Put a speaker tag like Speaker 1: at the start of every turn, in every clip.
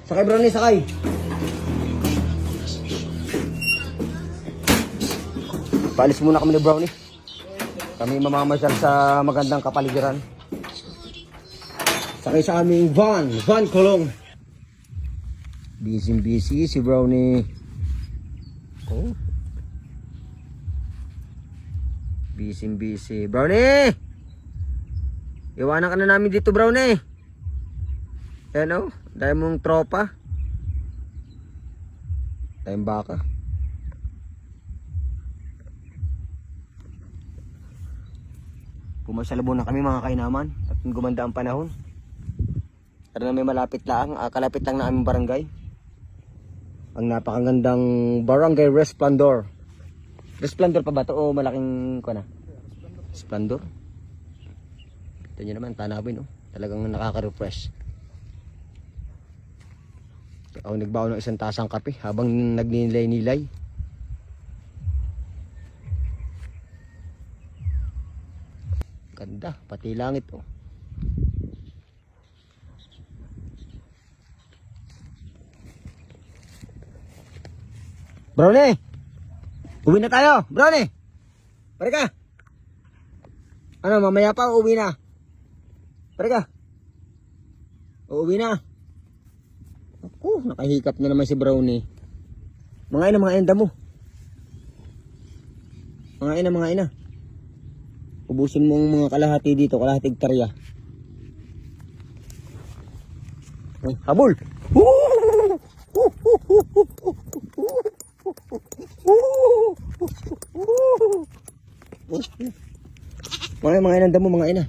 Speaker 1: Sakay, Brownie, sakay. Paalis muna kami ni Brownie. Kami mamamasyal sa magandang kapaligiran. Sakay sa aming van Kulong. Busy si Brownie. Oh. Busy. Brownie! Iwanan ka na namin dito, Brownie. Yan o, dahil mong tropa. Tayong baka. Pumasyal muna kami mga kainaman at gumanda ang panahon. Pero na may malapit lang, kalapit lang na aming barangay. Ang napakagandang Barangay Resplendor. Resplendor pa ba ito o malaking ko na? Splendor. Ito nyo naman, tanawin, no? Talagang nakaka-refresh. Ako nagbaon ng isang tasang kape habang nagninilay-nilay. Ganda, pati langit, oh. Brownie! Uwi na tayo! Brownie! Pare ka! Ano, mamaya pa uwi na? Pare ka! Uuwi na! Ako, nakahikap na naman si Brownie. Mga ina damo. Mga ina. Ubusin mo ang mga kalahati dito, kalahati hektarya. Oh, habol! Mga ina damo, mga ina.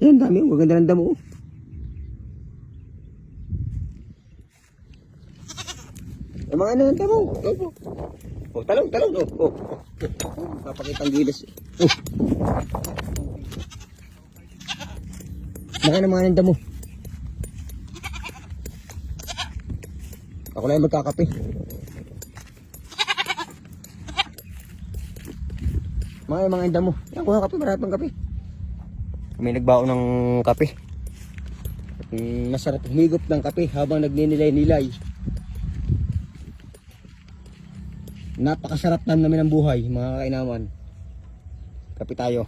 Speaker 1: Yan, dami, maganda ng damo. Mga ina ng damo. Oh, talong. Oh. Papakitang gilis. Oh. Mga ina damo. Ako lang magkakape. Mga inda mo. Yan, kuha kape, marami pang kape. May nagbaon ng kape. Masarap humigop ng kape habang nagninilay-nilay. Napakasarap namin ng buhay, mga kainaman. Kape tayo.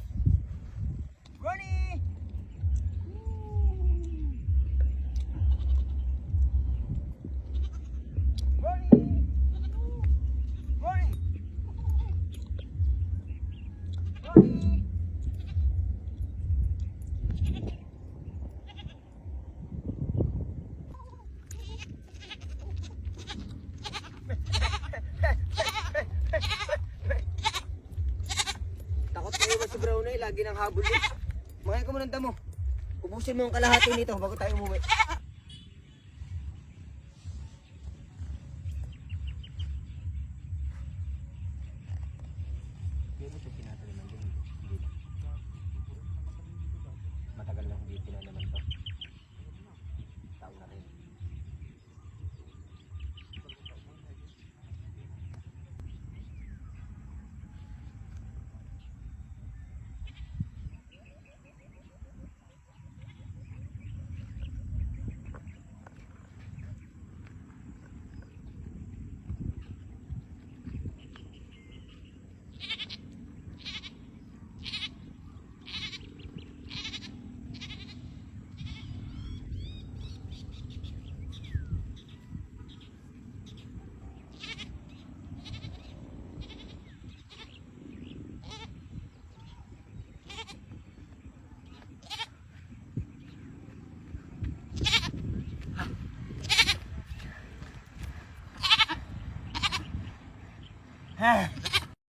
Speaker 1: Takot kayo ba si Brownie? Lagi ng habol din. Mga ka mo ng damo. Ubusin mo ang kalahati nito bago tayo umuwi. Matagal na hindi tinanaman to. Taon na rin. Ah.